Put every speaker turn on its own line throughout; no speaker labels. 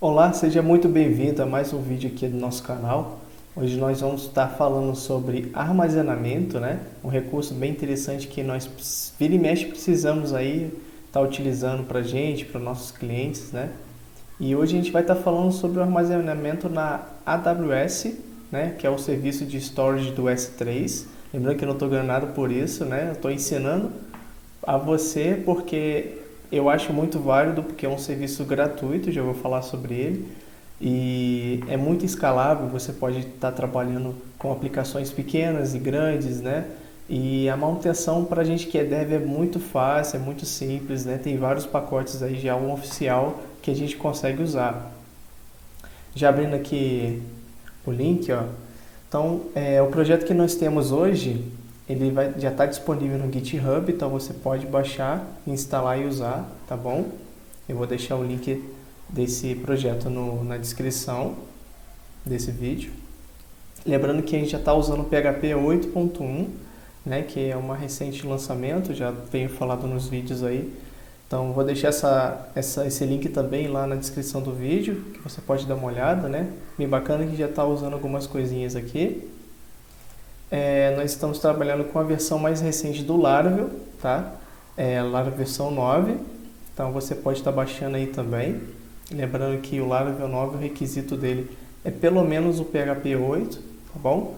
Olá, seja muito bem-vindo a mais um vídeo aqui do nosso canal. Hoje nós vamos estar falando sobre armazenamento, né? Um recurso bem interessante que nós vira e mexe precisamos aí estar utilizando para gente, para nossos clientes, né? E hoje a gente vai estar falando sobre o armazenamento na AWS, né? Que é o serviço de storage do S3. Lembrando que eu não estou ganhando nada por isso, né? Eu estou ensinando a você porque eu acho muito válido, porque é um serviço gratuito, já vou falar sobre ele, e é muito escalável, você pode estar trabalhando com aplicações pequenas e grandes, né? E a manutenção para a gente que é dev é muito fácil, é muito simples, né? Tem vários pacotes aí já um oficial que a gente consegue usar. Já abrindo aqui o link, ó. Então, o projeto que nós temos hoje, já está disponível no GitHub, então você pode baixar, instalar e usar, tá bom? Eu vou deixar o link desse projeto na descrição desse vídeo. Lembrando que a gente já está usando o PHP 8.1, né, que é uma recente lançamento, já tenho falado nos vídeos aí. Então vou deixar esse link também lá na descrição do vídeo, que você pode dar uma olhada, né? Bem bacana que já está usando algumas coisinhas aqui. Nós estamos trabalhando com a versão mais recente do Laravel, tá? Laravel versão 9, então você pode estar baixando aí também. Lembrando que o Laravel 9, o requisito dele é pelo menos o PHP 8, tá bom?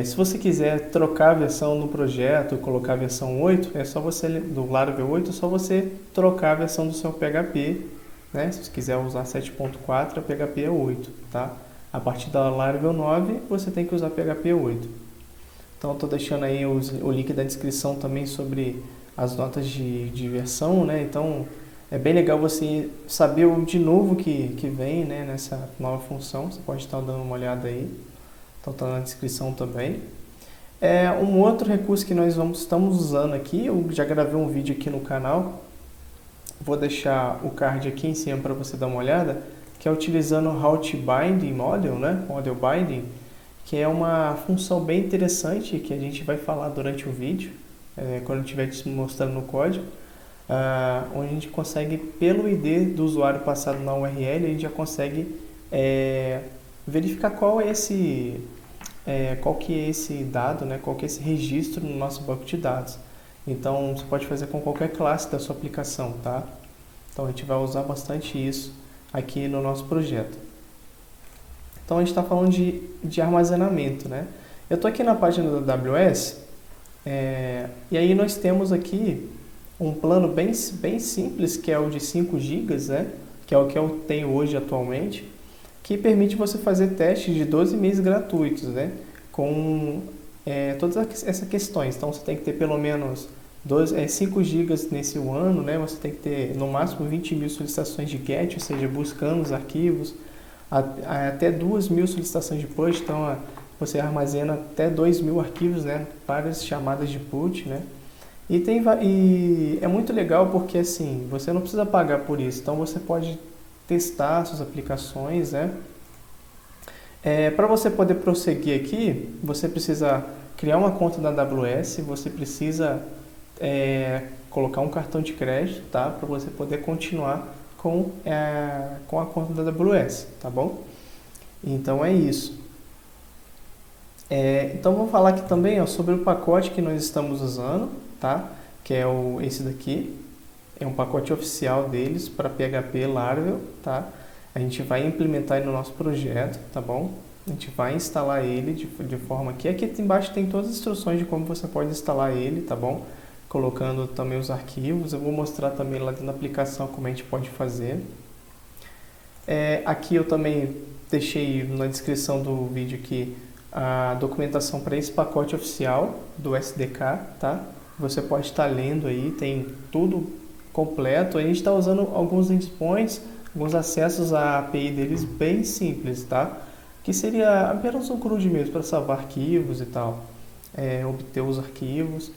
Se você quiser trocar a versão no projeto, colocar a versão 8, é só você, do Laravel 8, é só você trocar a versão do seu PHP, né? Se você quiser usar 7.4, a PHP é 8, tá? A partir da Laravel 9, você tem que usar PHP 8. Então, estou deixando aí o link da descrição também sobre as notas de versão, né? Então, é bem legal você saber o de novo que vem, né, nessa nova função. Você pode estar dando uma olhada aí. Então, está na descrição também. Um outro recurso que nós estamos usando aqui, eu já gravei um vídeo aqui no canal. Vou deixar o card aqui em cima para você dar uma olhada, que é utilizando o Route Binding Model, né? Model Binding, que é uma função bem interessante que a gente vai falar durante o vídeo, quando eu estiver te mostrando no código, onde a gente consegue, pelo ID do usuário passado na URL, a gente já consegue verificar qual que é esse dado, né, qual que é esse registro no nosso banco de dados. Então, você pode fazer com qualquer classe da sua aplicação, tá? Então, a gente vai usar bastante isso aqui no nosso projeto. Então, a gente está falando de armazenamento, né? Eu estou aqui na página da AWS, e aí nós temos aqui um plano bem simples, que é o de 5 GB, né? Que é o que eu tenho hoje atualmente, que permite você fazer testes de 12 meses gratuitos, né? Com todas essas questões. Então, você tem que ter pelo menos 5 GB nesse ano, né? Você tem que ter no máximo 20 mil solicitações de GET, ou seja, buscando os arquivos, até 2.000 solicitações de push, então você armazena até 2.000 arquivos, né, várias chamadas de put, né, e é muito legal porque assim, você não precisa pagar por isso, então você pode testar suas aplicações, né. Para você poder prosseguir aqui, você precisa criar uma conta da AWS, você precisa colocar um cartão de crédito, tá, para você poder continuar com a conta da AWS, tá bom? Então é isso. Então vamos falar aqui também, ó, sobre o pacote que nós estamos usando, tá? Que é esse daqui, é um pacote oficial deles para PHP Laravel, tá? A gente vai implementar ele no nosso projeto, tá bom? A gente vai instalar ele de forma que aqui embaixo tem todas as instruções de como você pode instalar ele, tá bom? Colocando também os arquivos, eu vou mostrar também lá dentro da aplicação como a gente pode fazer. Aqui eu também deixei na descrição do vídeo aqui a documentação para esse pacote oficial do SDK, tá? Você pode estar lendo aí, tem tudo completo. A gente está usando alguns endpoints, alguns acessos à API deles bem simples, tá? Que seria apenas um CRUD mesmo para salvar arquivos e tal, obter os arquivos.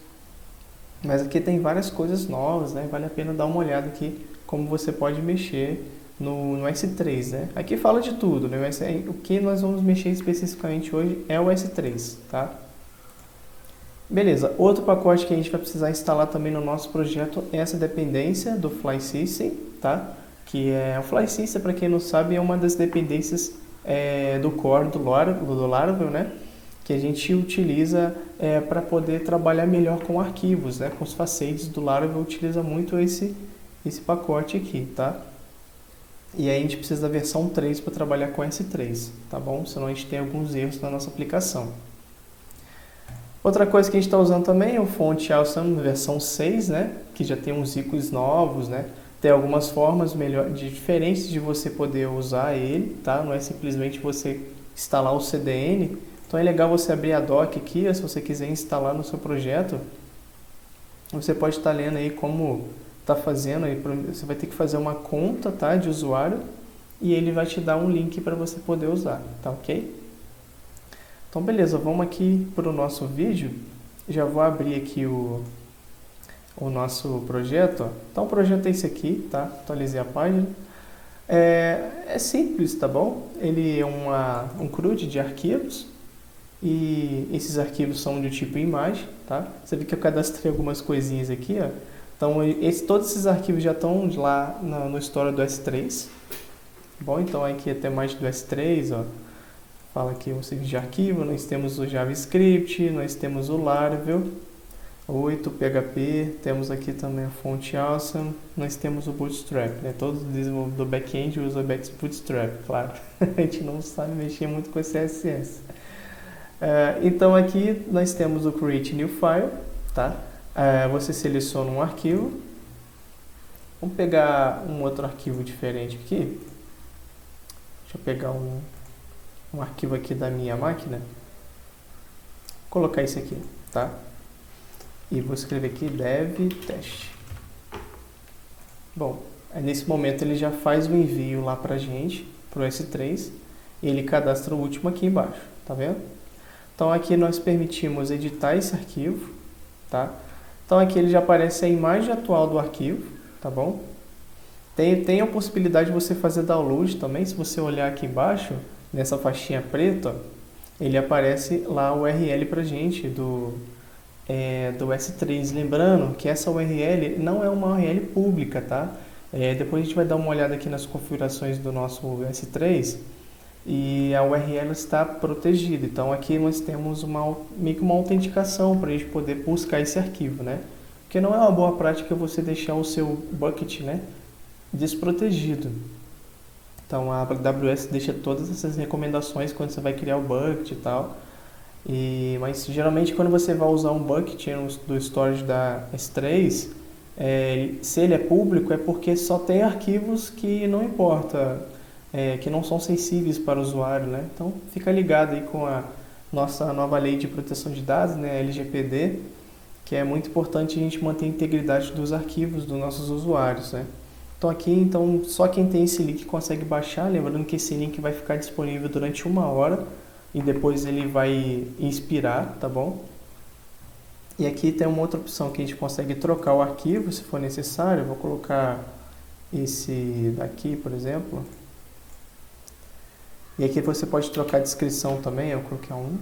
Mas aqui tem várias coisas novas, né? Vale a pena dar uma olhada aqui como você pode mexer no S3, né? Aqui fala de tudo, né? O que nós vamos mexer especificamente hoje é o S3, tá? Beleza, outro pacote que a gente vai precisar instalar também no nosso projeto é essa dependência do Fly System, tá? que é o Fly System, para quem não sabe, é uma das dependências do core do Laravel, né? Que a gente utiliza para poder trabalhar melhor com arquivos, né? Com os facades do Laravel utiliza muito esse pacote aqui, tá? E aí a gente precisa da versão 3 para trabalhar com S3, tá bom? Senão a gente tem alguns erros na nossa aplicação. Outra coisa que a gente está usando também é o Font Awesome versão 6, né? Que já tem uns ícones novos, né? Tem algumas formas diferentes de você poder usar ele, tá? Não é simplesmente você instalar o CDN. Então é legal você abrir a doc aqui, se você quiser instalar no seu projeto. Você pode estar lendo aí como está fazendo. Você vai ter que fazer uma conta, tá, de usuário e ele vai te dar um link para você poder usar, tá ok? Então beleza, vamos aqui para o nosso vídeo. Já vou abrir aqui o nosso projeto. Ó. Então o projeto é esse aqui, tá? Atualizei a página. É simples, tá bom? Ele é um CRUD de arquivos e esses arquivos são do tipo imagem, tá? Você vê que eu cadastrei algumas coisinhas aqui, ó. Então todos esses arquivos já estão lá no Store do S3. Bom, então aqui até mais do S3, ó. Fala aqui o serviço de arquivo, nós temos o JavaScript, nós temos o Laravel 8, PHP, temos aqui também a Font Awesome, nós temos o Bootstrap, né? Todo desenvolvedor do back-end usa o Bootstrap, claro. A gente não sabe mexer muito com esse CSS. Então aqui nós temos o Create New File, tá? Você seleciona um arquivo. Vamos pegar um outro arquivo diferente aqui. Deixa eu pegar um arquivo aqui da minha máquina. Vou colocar esse aqui, tá? E vou escrever aqui dev test. Bom, nesse momento ele já faz o envio lá pra gente, pro S3, e ele cadastra o último aqui embaixo, tá vendo? Então aqui nós permitimos editar esse arquivo, tá? Então aqui ele já aparece a imagem atual do arquivo, tá bom? Tem a possibilidade de você fazer download também, se você olhar aqui embaixo, nessa faixinha preta, ó, ele aparece lá o URL pra gente do S3. Lembrando que essa URL não é uma URL pública, tá? Depois a gente vai dar uma olhada aqui nas configurações do nosso S3 e a URL está protegida. Então aqui nós temos meio que uma autenticação para a gente poder buscar esse arquivo, né? Porque não é uma boa prática você deixar o seu bucket, né, desprotegido. Então a AWS deixa todas essas recomendações quando você vai criar o bucket e tal. Mas geralmente quando você vai usar um bucket do storage da S3, se ele é público é porque só tem arquivos que não importa, que não são sensíveis para o usuário, né? Então fica ligado aí com a nossa nova lei de proteção de dados, né, LGPD, que é muito importante a gente manter a integridade dos arquivos dos nossos usuários, né? Então aqui, só quem tem esse link consegue baixar, lembrando que esse link vai ficar disponível durante 1 hora e depois ele vai expirar, tá bom? E aqui tem uma outra opção que a gente consegue trocar o arquivo se for necessário. Eu vou colocar esse daqui, por exemplo. E aqui você pode trocar a descrição também, eu coloquei um.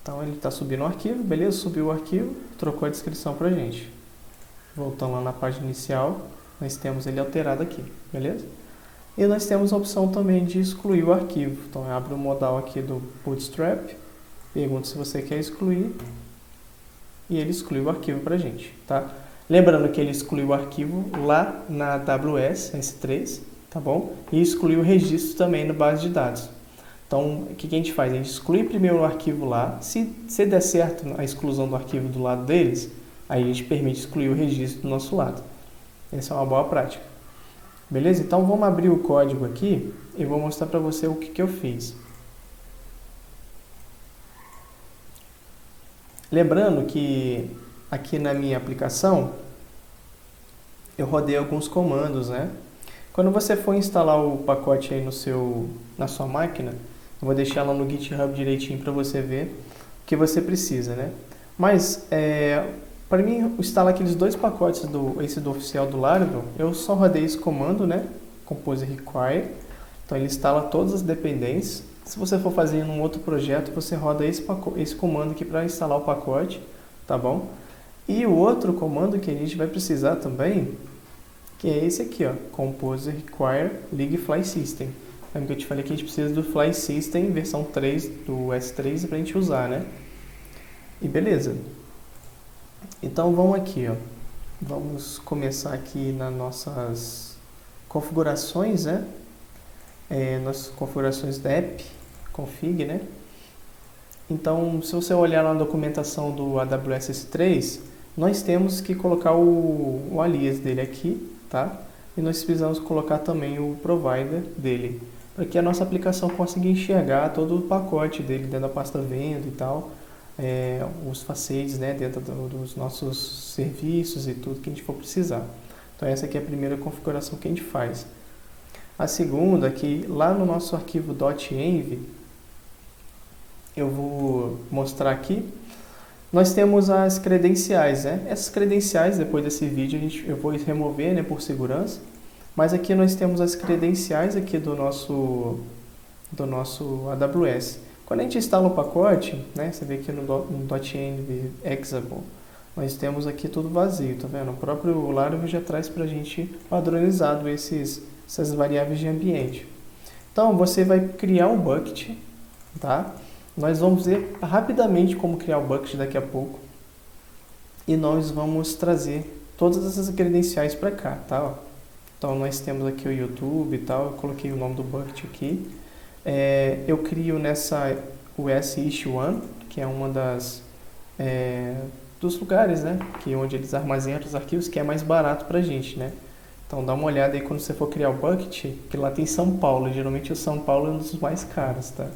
Então ele está subindo o arquivo, beleza? Subiu o arquivo, trocou a descrição pra gente. Voltando lá na página inicial, nós temos ele alterado aqui, beleza? E nós temos a opção também de excluir o arquivo. Então eu abro o modal aqui do Bootstrap, pergunto se você quer excluir, e ele exclui o arquivo pra gente, tá? Lembrando que ele excluiu o arquivo lá na AWS S3, tá bom? E excluiu o registro também na base de dados. Então, o que a gente faz? A gente exclui primeiro o arquivo lá. Se der certo a exclusão do arquivo do lado deles, aí a gente permite excluir o registro do nosso lado. Essa é uma boa prática. Beleza? Então, vamos abrir o código aqui e vou mostrar para você o que eu fiz. Lembrando que aqui na minha aplicação, eu rodei alguns comandos, né? Quando você for instalar o pacote aí na sua máquina, eu vou deixar lá no GitHub direitinho para você ver o que você precisa, né? Mas, para mim instalar aqueles 2 pacotes esse do oficial do Laravel, eu só rodei esse comando, né? Compose require. Então ele instala todas as dependências. Se você for fazer em um outro projeto, você roda esse comando aqui para instalar o pacote, tá bom? E o outro comando que a gente vai precisar também que é esse aqui, ó, Compose Require League Fly System. Lembra que eu te falei que a gente precisa do Fly System versão 3 do S3 para a gente usar, né? E beleza. Então vamos aqui, ó. Vamos começar aqui nas nossas configurações, né? Nossas configurações da app, config, né? Então, se você olhar na documentação do AWS S3, nós temos que colocar o alias dele aqui, tá? E nós precisamos colocar também o provider dele, para que a nossa aplicação consiga enxergar todo o pacote dele dentro da pasta venda e tal, os facades, né, dentro dos nossos serviços e tudo que a gente for precisar. Então essa aqui é a primeira configuração que a gente faz. A segunda, que lá no nosso arquivo .env, eu vou mostrar aqui, nós temos as credenciais, né? Essas credenciais, depois desse vídeo, eu vou remover, né, por segurança, mas aqui nós temos as credenciais aqui do nosso AWS. Quando a gente instala o pacote, né, você vê aqui no .env example, nós temos aqui tudo vazio, tá vendo? O próprio Laravel já traz para a gente padronizado essas variáveis de ambiente. Então, você vai criar um bucket, tá? Nós vamos ver rapidamente como criar o bucket daqui a pouco. E nós vamos trazer todas essas credenciais para cá, tá? Então, nós temos aqui o YouTube e tal, eu coloquei o nome do bucket aqui. Eu crio o S-Issue1, que é uma dos lugares, né, onde eles armazenam os arquivos, que é mais barato pra gente, né? Então dá uma olhada aí quando você for criar o bucket, que lá tem São Paulo, geralmente o São Paulo é um dos mais caros, tá?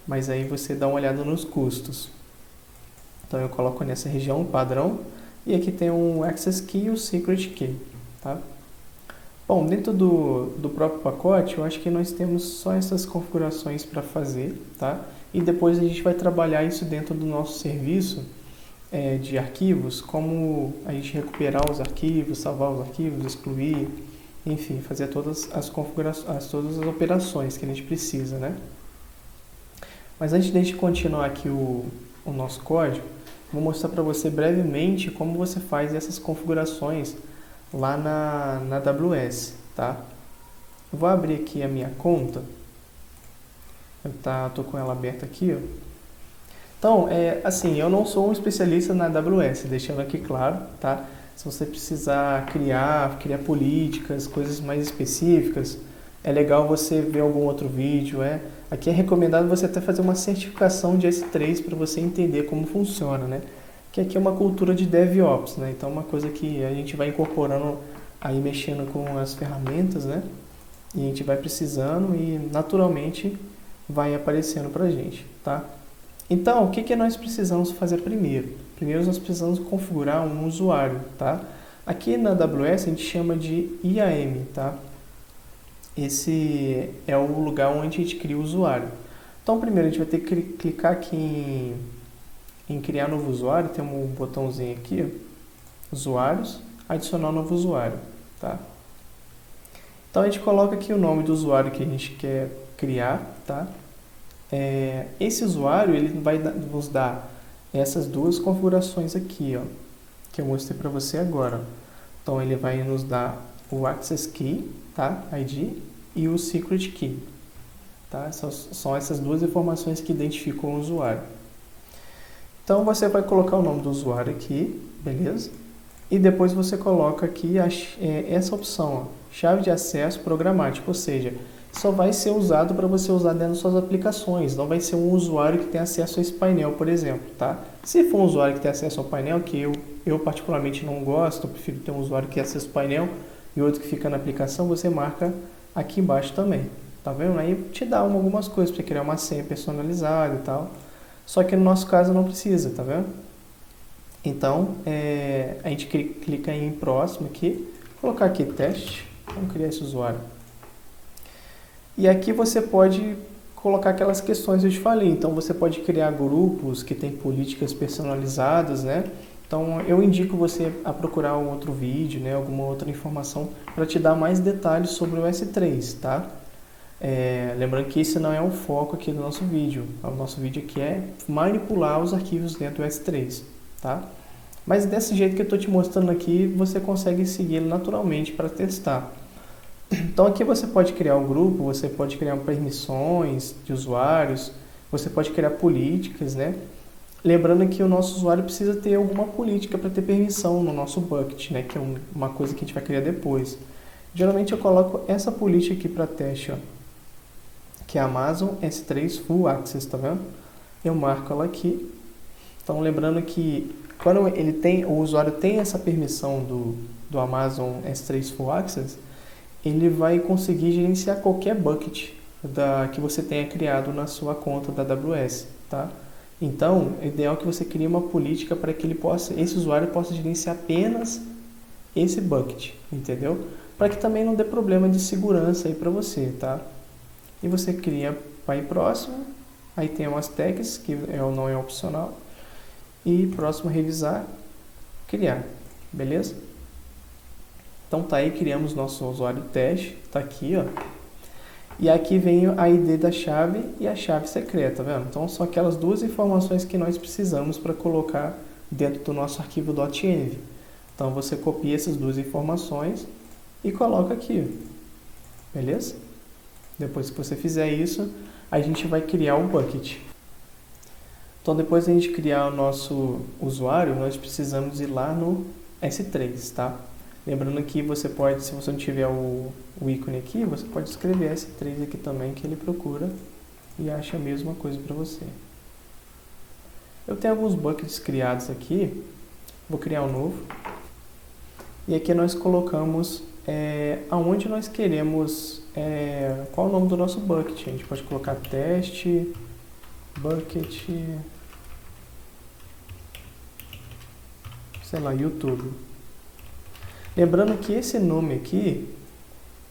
Mas aí você dá uma olhada nos custos. Então eu coloco nessa região padrão, e aqui tem um Access Key e o Secret Key, tá? Bom, dentro do próprio pacote, eu acho que nós temos só essas configurações para fazer, tá? E depois a gente vai trabalhar isso dentro do nosso serviço de arquivos, como a gente recuperar os arquivos, salvar os arquivos, excluir, enfim, fazer todas as configurações, todas as operações que a gente precisa, né? Mas antes de a gente continuar aqui o nosso código, vou mostrar para você brevemente como você faz essas configurações lá na AWS, tá? Eu vou abrir aqui a minha conta. Tô com ela aberta aqui, ó. Então, assim, eu não sou um especialista na AWS, deixando aqui claro, tá? Se você precisar criar políticas, coisas mais específicas, é legal você ver algum outro vídeo, Aqui é recomendado você até fazer uma certificação de S3 para você entender como funciona, né? Que aqui é uma cultura de DevOps, né? Então, uma coisa que a gente vai incorporando aí, mexendo com as ferramentas, né? E a gente vai precisando e, naturalmente, vai aparecendo pra gente, tá? Então, o que nós precisamos fazer primeiro? Primeiro, nós precisamos configurar um usuário, tá? Aqui na AWS, a gente chama de IAM, tá? Esse é o lugar onde a gente cria o usuário. Então, primeiro, a gente vai ter que clicar aqui em criar novo usuário, tem um botãozinho aqui, ó, usuários, adicionar novo usuário, tá? Então a gente coloca aqui o nome do usuário que a gente quer criar, tá? Esse usuário, ele vai nos dar essas duas configurações aqui, ó, que eu mostrei para você agora. Então ele vai nos dar o Access Key, tá? ID, e o Secret Key, tá? São essas duas informações que identificam o usuário. Então você vai colocar o nome do usuário aqui, beleza? E depois você coloca aqui essa opção, ó, chave de acesso programático, ou seja, só vai ser usado para você usar dentro das suas aplicações, não vai ser um usuário que tem acesso a esse painel, por exemplo, tá? Se for um usuário que tem acesso ao painel, que eu particularmente não gosto, eu prefiro ter um usuário que acessa o painel e outro que fica na aplicação, você marca aqui embaixo também, tá vendo? Aí te dá algumas coisas para criar uma senha personalizada e tal. Só que no nosso caso não precisa, tá vendo? Então, a gente clica em próximo aqui, colocar aqui teste, vamos criar esse usuário. E aqui você pode colocar aquelas questões que eu te falei, então você pode criar grupos que têm políticas personalizadas, né? Então eu indico você a procurar um outro vídeo, né? Alguma outra informação para te dar mais detalhes sobre o S3, tá? Lembrando que esse não é o foco aqui do nosso vídeo. O nosso vídeo aqui é manipular os arquivos dentro do S3, tá? Mas desse jeito que eu estou te mostrando aqui, você consegue seguir naturalmente para testar. Então aqui você pode criar um grupo, você pode criar permissões de usuários, você pode criar políticas, né? Lembrando que o nosso usuário precisa ter alguma política para ter permissão no nosso bucket, né? Que é uma coisa que a gente vai criar depois. Geralmente eu coloco essa política aqui para teste, ó, que é a Amazon S3 Full Access, tá vendo? Eu marco ela aqui. Então lembrando que quando o usuário tem essa permissão do Amazon S3 Full Access, ele vai conseguir gerenciar qualquer bucket que você tenha criado na sua conta da AWS, tá? Então, é ideal que você crie uma política para que esse usuário possa gerenciar apenas esse bucket, entendeu? Para que também não dê problema de segurança aí para você, tá? E você cria para ir próximo, aí tem umas tags, que não é opcional, e próximo revisar, criar, beleza? Então tá aí, criamos nosso usuário teste, tá aqui, ó. E aqui vem a ID da chave e a chave secreta, tá vendo? Então são aquelas duas informações que nós precisamos para colocar dentro do nosso arquivo .env. Então você copia essas duas informações e coloca aqui, beleza? Depois que você fizer isso, a gente vai criar o bucket. Então depois de a gente criar o nosso usuário, nós precisamos ir lá no S3, tá? Lembrando que você pode, se você não tiver o ícone aqui, você pode escrever S3 aqui também, que ele procura e acha a mesma coisa para você. Eu tenho alguns buckets criados aqui, vou criar um novo. E aqui nós colocamos aonde nós queremos, qual é o nome do nosso bucket. A gente pode colocar teste, bucket, sei lá, YouTube. Lembrando que esse nome aqui,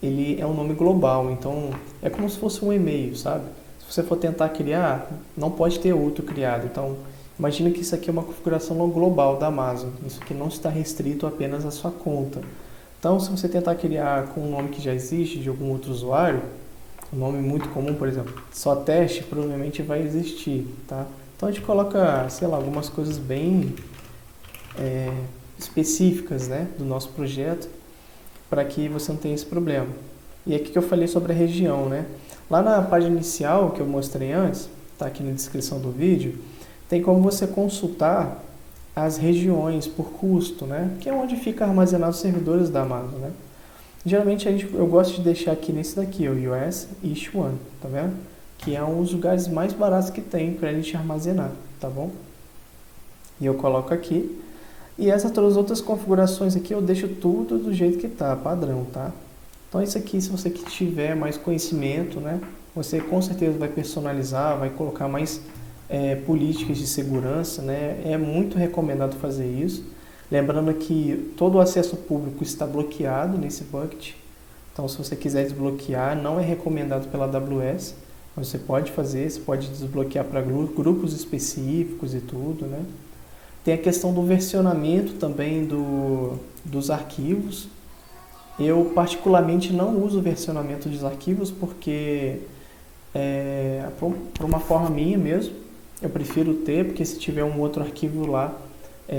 ele é um nome global, então é como se fosse um e-mail, sabe? Se você for tentar criar, não pode ter outro criado. Então, imagina que isso aqui é uma configuração global da Amazon. Isso aqui não está restrito apenas à sua conta. Então, se você tentar criar com um nome que já existe de algum outro usuário, um nome muito comum, por exemplo, só teste, provavelmente vai existir, tá? Então, a gente coloca, sei lá, algumas coisas bem específicas, né, do nosso projeto, para que você não tenha esse problema. E aqui que eu falei sobre a região, né? Lá na página inicial que eu mostrei antes, tá aqui na descrição do vídeo, tem como você consultar as regiões por custo, né? Que é onde fica armazenado os servidores da Amazon, né? Geralmente eu gosto de deixar aqui nesse daqui, o US East One, tá vendo? Que é um dos lugares mais baratos que tem para a gente armazenar, tá bom? E eu coloco aqui. E essas todas as outras configurações aqui eu deixo tudo do jeito que tá, padrão, tá? Então isso aqui, se você tiver mais conhecimento, né, você com certeza vai personalizar, vai colocar mais políticas de segurança, né? É muito recomendado fazer isso. Lembrando que todo o acesso público está bloqueado nesse bucket. Então se você quiser desbloquear, não é recomendado pela AWS. Você pode fazer, você pode desbloquear para grupos específicos e tudo, né? Tem a questão do versionamento também dos arquivos. Eu particularmente não uso o versionamento dos arquivos porque por uma forma minha mesmo, eu prefiro ter, porque se tiver um outro arquivo lá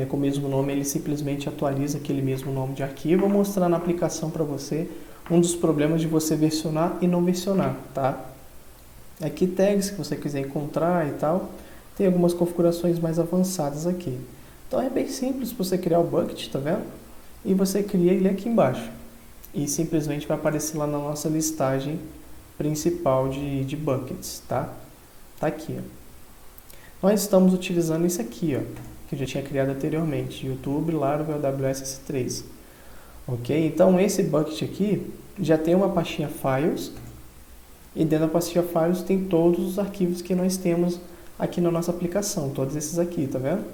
com o mesmo nome, ele simplesmente atualiza aquele mesmo nome de arquivo. Vou mostrar na aplicação para você um dos problemas de você versionar e não versionar, tá? Aqui tags que você quiser encontrar e tal. Tem algumas configurações mais avançadas aqui. Então é bem simples você criar o bucket, tá vendo? E você cria ele aqui embaixo. E simplesmente vai aparecer lá na nossa listagem principal de buckets, tá? Tá aqui, ó. Nós estamos utilizando isso aqui, ó, que eu já tinha criado anteriormente, YouTube, Laravel, AWS S3. Ok? Então esse bucket aqui já tem uma pastinha Files, e dentro da pastinha Files tem todos os arquivos que nós temos aqui na nossa aplicação, todos esses aqui, tá vendo?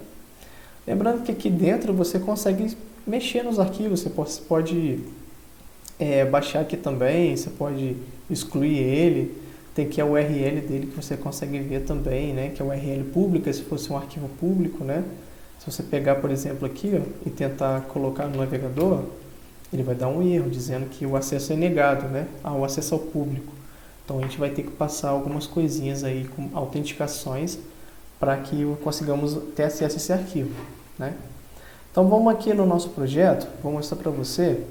Lembrando que aqui dentro você consegue mexer nos arquivos, você pode baixar aqui também, você pode excluir ele, tem aqui a URL dele que você consegue ver também, né? Que é a URL pública, se fosse um arquivo público, né? Se você pegar, por exemplo, aqui, ó, e tentar colocar no navegador, ele vai dar um erro, dizendo que o acesso é negado, né? O acesso ao público. Então a gente vai ter que passar algumas coisinhas aí com autenticações para que consigamos ter acesso a esse arquivo, né? Então vamos aqui no nosso projeto, vou mostrar para você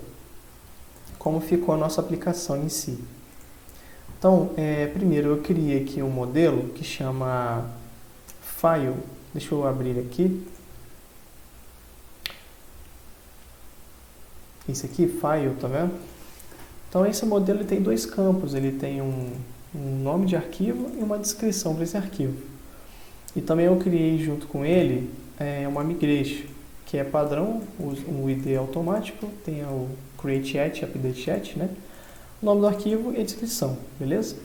como ficou a nossa aplicação em si. Então, primeiro eu criei aqui um modelo que chama File. Deixa eu abrir aqui. Esse aqui, File, tá vendo? Então esse modelo ele tem dois campos, ele tem um nome de arquivo e uma descrição para esse arquivo. E também eu criei junto com ele uma migration, que é padrão, o ID automático, tem o create chat, update chat, né? O nome do arquivo e a descrição, beleza?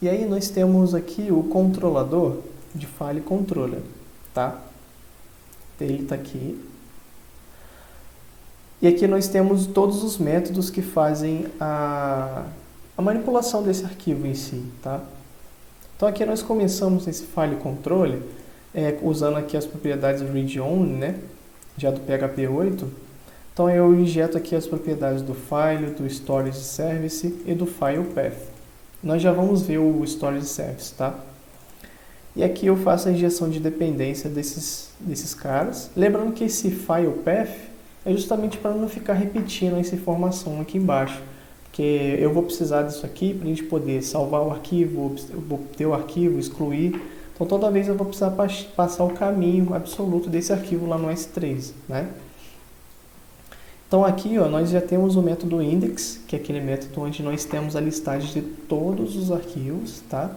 E aí nós temos aqui o controlador de file controller, tá? Ele está aqui. E aqui nós temos todos os métodos que fazem a manipulação desse arquivo em si, tá? Então aqui nós começamos esse file controller usando aqui as propriedades read-only, né? Já do PHP 8. Então eu injeto aqui as propriedades do file, do storage service e do file path. Nós já vamos ver o storage service, tá? E aqui eu faço a injeção de dependência desses caras. Lembrando que esse file path é justamente para não ficar repetindo essa informação aqui embaixo. Porque eu vou precisar disso aqui para a gente poder salvar o arquivo, obter o arquivo, excluir. Então toda vez eu vou precisar passar o caminho absoluto desse arquivo lá no S3, né? Então aqui ó, nós já temos o método index, que é aquele método onde nós temos a listagem de todos os arquivos, tá?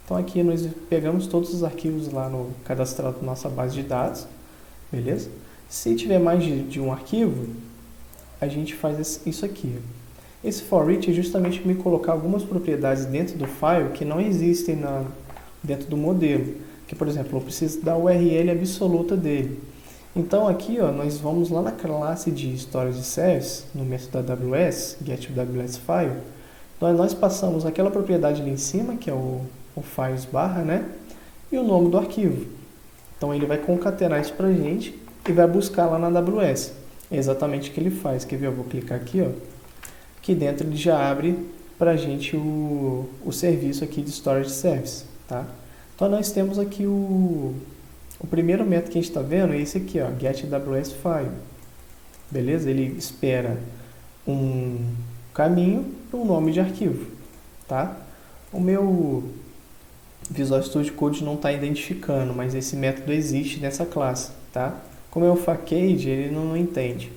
Então aqui nós pegamos todos os arquivos lá no cadastrado na nossa base de dados, beleza? Se tiver mais de um arquivo, a gente faz isso aqui. Esse for each é justamente me colocar algumas propriedades dentro do file que não existem dentro do modelo. Que, por exemplo, eu preciso da URL absoluta dele. Então aqui ó, nós vamos lá na classe de storage service, no método AWS, getWSFile. Então nós passamos aquela propriedade ali em cima, que é o files barra, né? E o nome do arquivo. Então ele vai concatenar isso pra gente e vai buscar lá na AWS. É exatamente o que ele faz. Quer ver? Eu vou clicar aqui, ó. Aqui dentro ele já abre pra gente o serviço aqui de storage service, tá? Então nós temos aqui o primeiro método que a gente está vendo é esse aqui, ó, getWSFile. Beleza? Ele espera um caminho para um nome de arquivo, tá? O meu Visual Studio Code não está identificando, mas esse método existe nessa classe, tá? Como é o facade, ele não entende.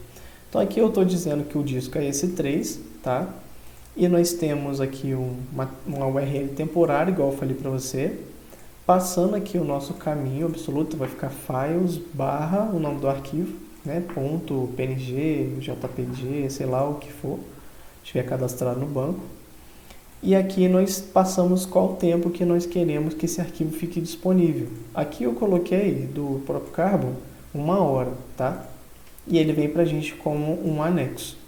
Então aqui eu estou dizendo que o disco é esse 3, tá? E nós temos aqui uma URL temporária, igual eu falei para você. Passando aqui o nosso caminho absoluto, vai ficar files barra o nome do arquivo, né? Ponto .png, jpg, sei lá o que for, estiver cadastrado no banco. E aqui nós passamos qual tempo que nós queremos que esse arquivo fique disponível. Aqui eu coloquei do próprio Carbon 1 hora, tá? E ele vem pra gente como um anexo.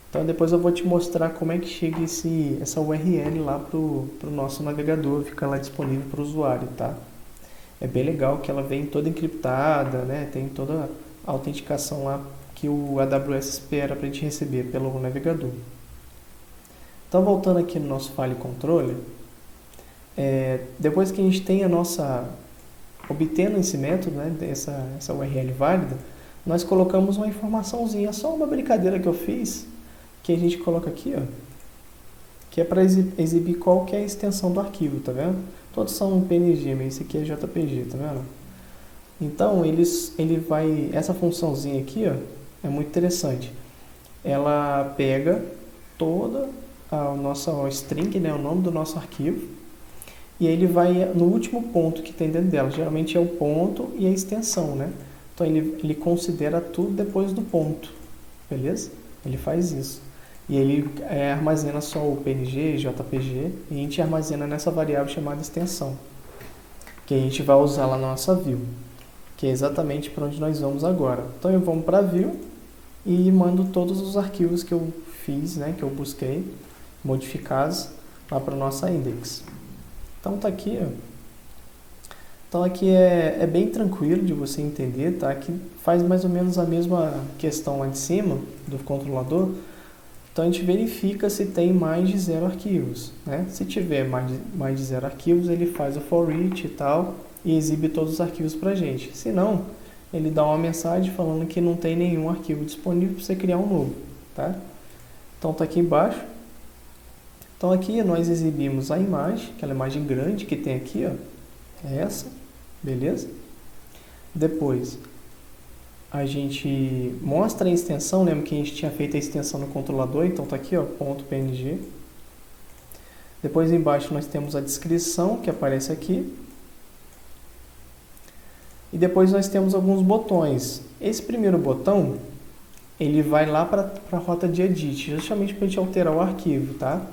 Então depois eu vou te mostrar como é que chega essa URL lá pro nosso navegador, fica lá disponível para o usuário, tá? É bem legal que ela vem toda encriptada, né? Tem toda a autenticação lá que o AWS espera para a gente receber pelo navegador. Então voltando aqui no nosso file controller, depois que a gente tem obtendo esse método, né? Essa URL válida, nós colocamos uma informaçãozinha, só uma brincadeira que eu fiz, que a gente coloca aqui, ó, que é para exibir qual que é a extensão do arquivo, tá vendo? Todos são PNG, mas esse aqui é JPG, tá vendo? Então, essa funçãozinha aqui, ó, é muito interessante. Ela pega toda a nossa string, né, o nome do nosso arquivo, e ele vai no último ponto que tem dentro dela. Geralmente é o ponto e a extensão, né? Então, ele considera tudo depois do ponto, beleza? Ele faz isso. E ele armazena só o PNG, JPG, e a gente armazena nessa variável chamada extensão, que a gente vai usar lá na nossa view, que é exatamente para onde nós vamos agora. Então eu vou para a view e mando todos os arquivos que eu fiz, né, que eu busquei, modificados, lá para a nossa index. Então tá aqui, ó. Então aqui é bem tranquilo de você entender, tá? Aqui faz mais ou menos a mesma questão lá de cima do controlador. Então a gente verifica se tem mais de 0 arquivos, né? Se tiver mais de 0 arquivos, ele faz o for each e tal e exibe todos os arquivos pra gente. Se não, ele dá uma mensagem falando que não tem nenhum arquivo disponível para você criar um novo, tá? Então tá aqui embaixo. Então aqui nós exibimos a imagem, aquela imagem grande que tem aqui, ó, é essa, beleza? Depois a gente mostra a extensão, lembra que a gente tinha feito a extensão no controlador, então tá aqui, ó, .png. Depois embaixo nós temos a descrição que aparece aqui. E depois nós temos alguns botões. Esse primeiro botão, ele vai lá para a rota de edit, justamente para a gente alterar o arquivo, tá?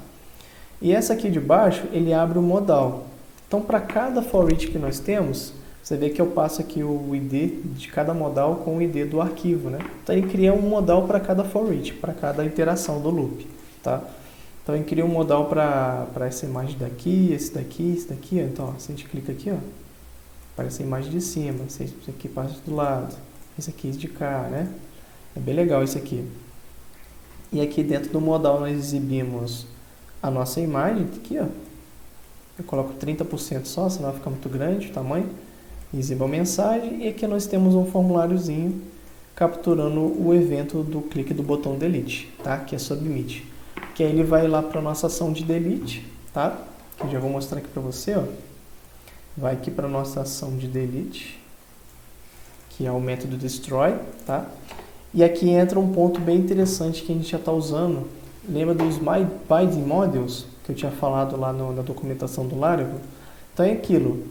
E essa aqui de baixo, ele abre o modal. Então, para cada for each que nós temos, você vê que eu passo aqui o ID de cada modal com o ID do arquivo, né? Então, ele cria um modal para cada for each, para cada iteração do loop, tá? Então, ele cria um modal para essa imagem daqui, esse daqui, ó. Então, ó, se a gente clica aqui, ó, aparece a imagem de cima, esse aqui passa do lado, esse aqui de cá, né? É bem legal isso aqui. E aqui dentro do modal nós exibimos a nossa imagem, aqui, ó. Eu coloco 30% só, senão vai ficar muito grande o tamanho. Exibo a mensagem e aqui nós temos um formuláriozinho capturando o evento do clique do botão delete, tá? Que é submit. Que aí ele vai lá para a nossa ação de delete, tá? Que eu já vou mostrar aqui para você, ó. Vai aqui para a nossa ação de delete, que é o método destroy, tá? E aqui entra um ponto bem interessante que a gente já está usando. Lembra dos binding models que eu tinha falado lá na documentação do Laravel? Então é aquilo.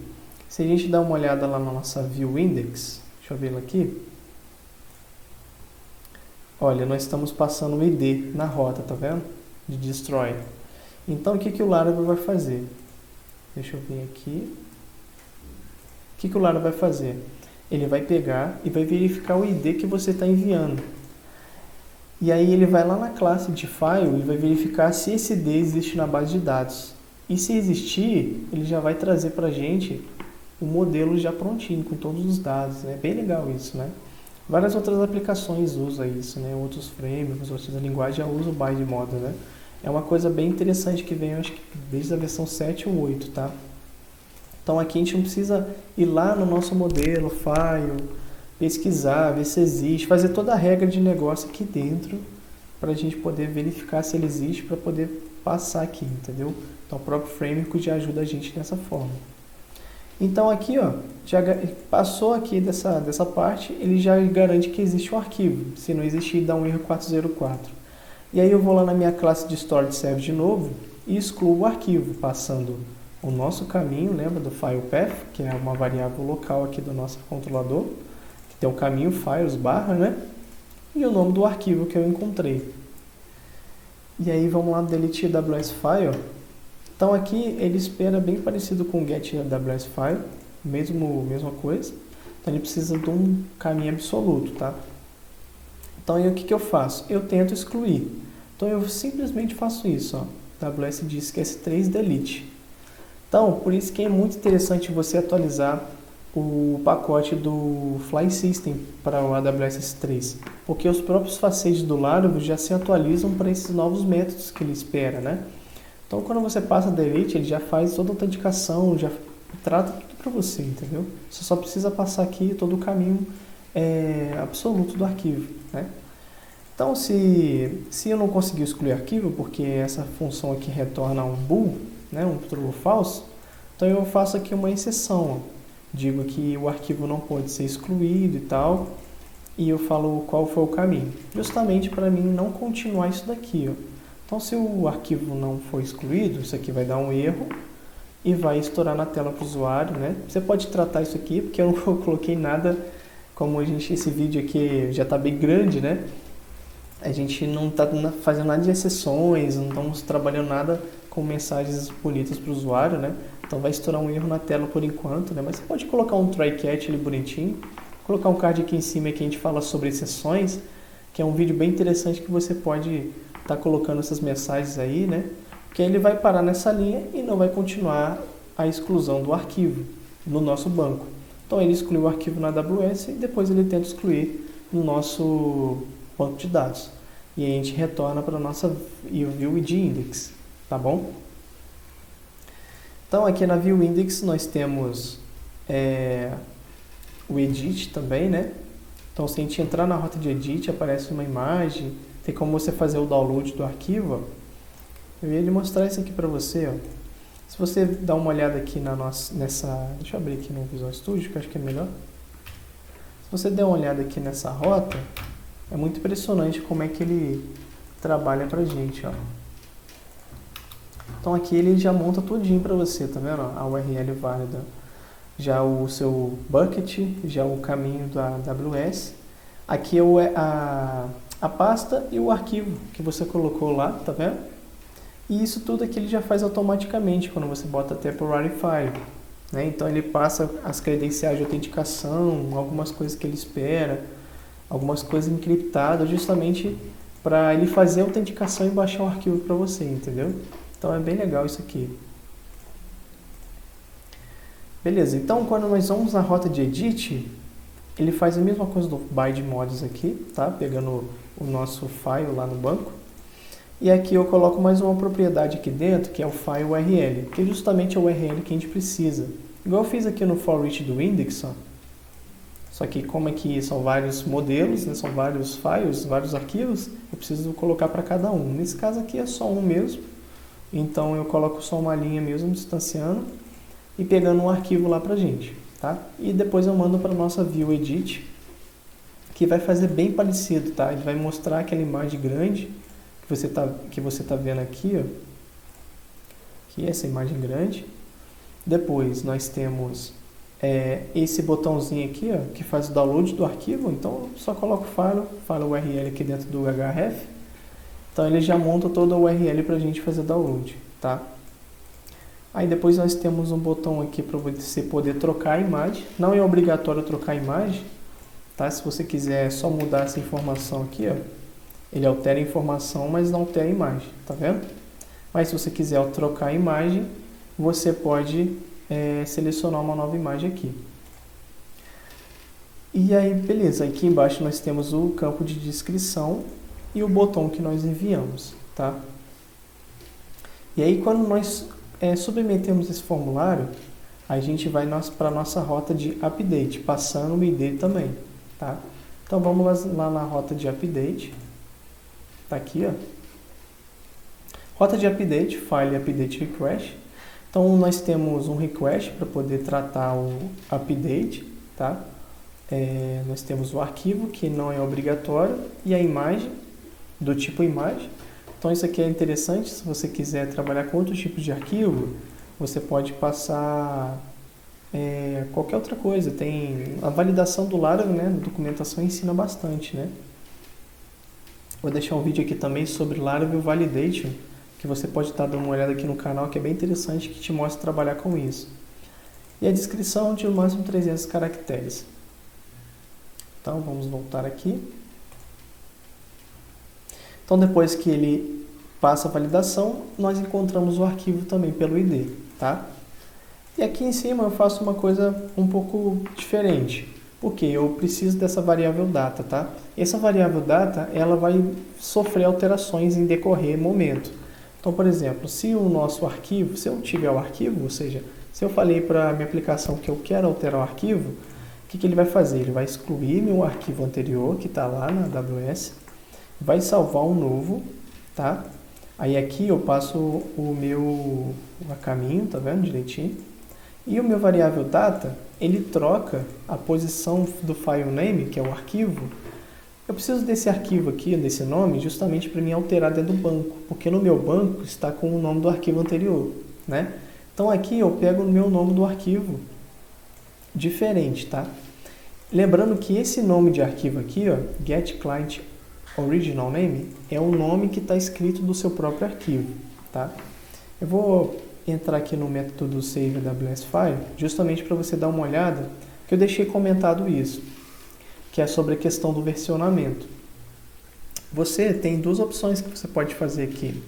Se a gente dá uma olhada lá na nossa view index, deixa eu ver ela aqui. Olha, nós estamos passando o ID na rota, tá vendo? De destroy. Então o que o Laravel vai fazer? Deixa eu vir aqui. O que o Laravel vai fazer? Ele vai pegar e vai verificar o ID que você está enviando. E aí ele vai lá na classe de file e vai verificar se esse ID existe na base de dados. E se existir, ele já vai trazer para a gente o modelo já prontinho, com todos os dados. É bem legal isso, né? Várias outras aplicações usam isso, né? Outros frameworks, outras linguagens já usam o bind model, né? É uma coisa bem interessante que vem, acho que desde a versão 7 ou 8, tá? Então aqui a gente não precisa ir lá no nosso modelo, file, pesquisar, ver se existe, fazer toda a regra de negócio aqui dentro para a gente poder verificar se ele existe para poder passar aqui, entendeu? Então o próprio framework já ajuda a gente dessa forma. Então aqui, ó, já passou aqui dessa parte, ele já garante que existe um arquivo. Se não existir, dá um erro 404. E aí eu vou lá na minha classe de storage service de novo e excluo o arquivo, passando o nosso caminho, lembra do file path, que é uma variável local aqui do nosso controlador, que tem o caminho files barra, né? E o nome do arquivo que eu encontrei. E aí vamos lá no delete AWS file. Então aqui ele espera bem parecido com o get AWS file, mesma coisa. Então ele precisa de um caminho absoluto, tá? Então aí o que eu faço? Eu tento excluir. Então eu simplesmente faço isso, ó. AWS diz que S3 delete. Então, por isso que é muito interessante você atualizar o pacote do Fly System para o AWS S3, porque os próprios facades do Laravel já se atualizam para esses novos métodos que ele espera, né? Então, quando você passa delete, ele já faz toda a autenticação, já trata tudo para você, entendeu? Você só precisa passar aqui todo o caminho absoluto do arquivo, né? Então, se eu não conseguir excluir arquivo, porque essa função aqui retorna um bool, né, um true ou false, então eu faço aqui uma exceção, ó. Digo que o arquivo não pode ser excluído e tal, e eu falo qual foi o caminho, justamente para mim não continuar isso daqui, ó. Então, se o arquivo não for excluído, isso aqui vai dar um erro e vai estourar na tela para o usuário, né? Você pode tratar isso aqui, porque eu não coloquei nada, como esse vídeo aqui já está bem grande, né? A gente não está fazendo nada de exceções, não estamos trabalhando nada com mensagens bonitas para o usuário, né? Então vai estourar um erro na tela por enquanto, né? Mas você pode colocar um try catch ali bonitinho, colocar um card aqui em cima que a gente fala sobre exceções, que é um vídeo bem interessante que você pode estar colocando essas mensagens aí, né? Que ele vai parar nessa linha e não vai continuar a exclusão do arquivo no nosso banco. Então ele exclui o arquivo na AWS e depois ele tenta excluir no nosso banco de dados. E aí a gente retorna para a nossa view id index, tá bom? Então aqui na view index nós temos o Edit também, né? Então, se a gente entrar na rota de Edit, aparece uma imagem, tem como você fazer o download do arquivo, ó. Eu ia mostrar isso aqui para você, ó. Se você dá uma olhada aqui deixa eu abrir aqui no Visual Studio, que eu acho que é melhor. Se você der uma olhada aqui nessa rota, é muito impressionante como é que ele trabalha pra gente, ó. Então aqui ele já monta tudinho para você, tá vendo? A URL válida, já o seu bucket, já o caminho da AWS. Aqui é a pasta e o arquivo que você colocou lá, tá vendo? E isso tudo aqui ele já faz automaticamente quando você bota temporary file, né? Então ele passa as credenciais de autenticação, algumas coisas que ele espera, algumas coisas encriptadas, justamente para ele fazer a autenticação e baixar o arquivo para você, entendeu? Então é bem legal isso aqui. Beleza, então quando nós vamos na rota de edit, ele faz a mesma coisa do bind mods aqui, tá? Pegando o nosso file lá no banco. E aqui eu coloco mais uma propriedade aqui dentro, que é o file URL, que justamente é o URL que a gente precisa. Igual eu fiz aqui no for each do index, ó. Só que como aqui são vários modelos, né, são vários files, vários arquivos, eu preciso colocar para cada um. Nesse caso aqui é só um mesmo, então eu coloco só uma linha mesmo, distanciando e pegando um arquivo lá pra gente, tá? E depois eu mando para nossa view edit, que vai fazer bem parecido, tá? Ele vai mostrar aquela imagem grande que você tá vendo aqui, ó. Aqui essa imagem grande. Depois nós temos esse botãozinho aqui, ó, que faz o download do arquivo. Então eu só coloco file URL aqui dentro do href. Então ele já monta toda a URL para a gente fazer download, tá? Aí depois nós temos um botão aqui para você poder trocar a imagem. Não é obrigatório trocar a imagem, tá? Se você quiser só mudar essa informação aqui, ó, ele altera a informação, mas não altera a imagem, tá vendo? Mas se você quiser trocar a imagem, você pode selecionar uma nova imagem aqui. E aí, beleza, aqui embaixo nós temos o campo de descrição e o botão que nós enviamos, tá? E aí, quando nós submetemos esse formulário, a gente vai para a nossa rota de update, passando o ID também, tá? Então, vamos lá na rota de update. Tá aqui, ó. Rota de update, file update request. Então, nós temos um request para poder tratar o update, tá? Nós temos o arquivo, que não é obrigatório, e a imagem, do tipo imagem. Então, isso aqui é interessante, se você quiser trabalhar com outro tipo de arquivo, você pode passar qualquer outra coisa. Tem a validação do Laravel, né? A documentação ensina bastante, né? Vou deixar um vídeo aqui também sobre Laravel Validation, que você pode estar dando uma olhada aqui no canal, que é bem interessante, que te mostra trabalhar com isso. E a descrição de no máximo 300 caracteres. Então, vamos voltar aqui. Então, depois que ele passa a validação, nós encontramos o arquivo também pelo ID, tá? E aqui em cima eu faço uma coisa um pouco diferente. Porque eu preciso dessa variável data, tá? Essa variável data, ela vai sofrer alterações em decorrer momento. Então, por exemplo, se o nosso arquivo, se eu tiver o arquivo, ou seja, se eu falei para a minha aplicação que eu quero alterar o arquivo, o que ele vai fazer? Ele vai excluir meu arquivo anterior, que está lá na AWS, vai salvar um novo, tá? Aí aqui eu passo o caminho, tá vendo direitinho? E o meu variável data, ele troca a posição do file name, que é o arquivo. Eu preciso desse arquivo aqui, desse nome, justamente para me alterar dentro do banco, porque no meu banco está com o nome do arquivo anterior, né? Então aqui eu pego o meu nome do arquivo diferente, tá? Lembrando que esse nome de arquivo aqui, ó, get client original name, é o nome que está escrito do seu próprio arquivo, tá? Eu vou entrar aqui no método save AWS file, justamente para você dar uma olhada, que eu deixei comentado isso, que é sobre a questão do versionamento. Você tem duas opções que você pode fazer aqui.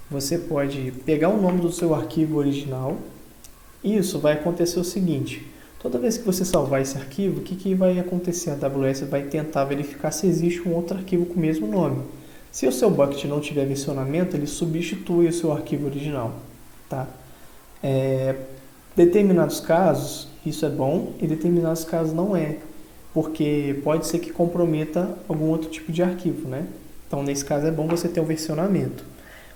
Você pode pegar o nome do seu arquivo original, e isso vai acontecer o seguinte: toda vez que você salvar esse arquivo, o que vai acontecer? A AWS vai tentar verificar se existe um outro arquivo com o mesmo nome. Se o seu bucket não tiver versionamento, ele substitui o seu arquivo original, tá? Determinados casos, isso é bom e determinados casos não é, porque pode ser que comprometa algum outro tipo de arquivo, né? Então, nesse caso, é bom você ter um versionamento.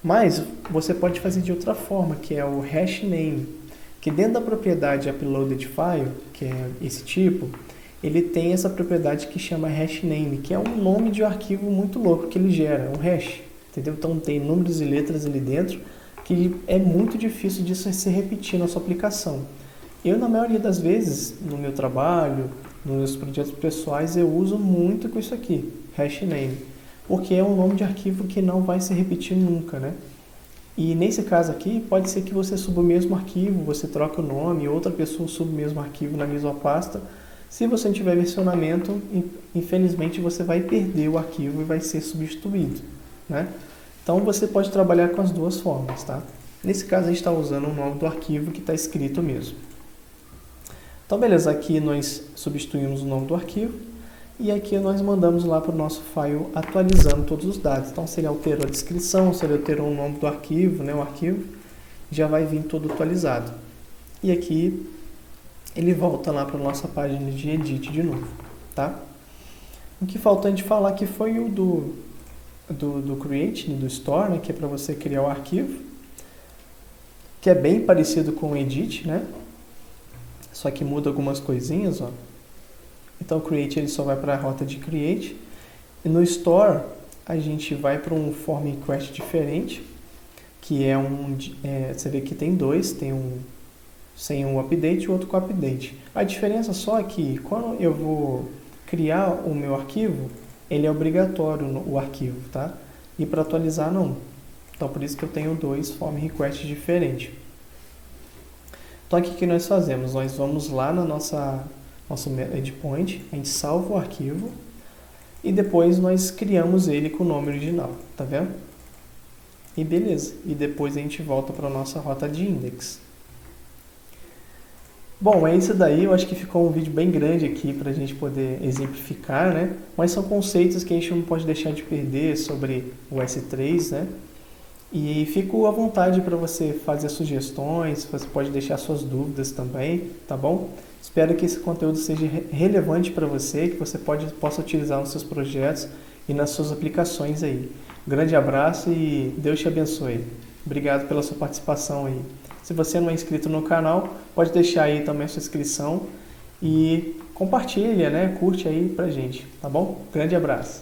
Mas você pode fazer de outra forma, que é o hash name, que dentro da propriedade uploaded file, que é esse tipo, ele tem essa propriedade que chama hash name, que é um nome de um arquivo muito louco que ele gera, um hash, entendeu? Então tem números e letras ali dentro que é muito difícil disso se repetir na sua aplicação. Eu, na maioria das vezes, no meu trabalho, nos meus projetos pessoais, eu uso muito com isso aqui, hash name, porque é um nome de arquivo que não vai se repetir nunca, né? E nesse caso aqui, pode ser que você suba o mesmo arquivo, você troca o nome, outra pessoa suba o mesmo arquivo na mesma pasta. Se você não tiver versionamento, infelizmente você vai perder o arquivo e vai ser substituído, né? Então você pode trabalhar com as duas formas, tá? Nesse caso a gente está usando o nome do arquivo que está escrito mesmo. Então beleza, aqui nós substituímos o nome do arquivo e aqui nós mandamos lá para o nosso file atualizando todos os dados. Então se ele alterou a descrição, se ele alterou o nome do arquivo, né, o arquivo já vai vir todo atualizado. E aqui ele volta lá para a nossa página de edit de novo, tá? O que faltou a gente falar aqui foi o do Create, do Store, né, que é para você criar o arquivo, que é bem parecido com o Edit, né? Só que muda algumas coisinhas, ó. Então o Create ele só vai para a rota de Create, e no Store a gente vai para um Form Request diferente, que é você vê que tem dois, tem um sem um update e outro com update. A diferença só é que quando eu vou criar o meu arquivo, ele é obrigatório o arquivo, tá? E para atualizar não. Então por isso que eu tenho dois form requests diferentes. Então aqui que nós fazemos? Nós vamos lá na nosso endpoint, a gente salva o arquivo e depois nós criamos ele com o nome original, tá vendo? E beleza. E depois a gente volta para a nossa rota de index. Bom, é isso daí, eu acho que ficou um vídeo bem grande aqui para a gente poder exemplificar, né? Mas são conceitos que a gente não pode deixar de perder sobre o S3, né? E fico à vontade para você fazer sugestões, você pode deixar suas dúvidas também, tá bom? Espero que esse conteúdo seja relevante para você, que você possa utilizar nos seus projetos e nas suas aplicações aí. Grande abraço e Deus te abençoe. Obrigado pela sua participação aí. Se você não é inscrito no canal, pode deixar aí também a sua inscrição e compartilha, né? Curte aí pra gente, tá bom? Grande abraço.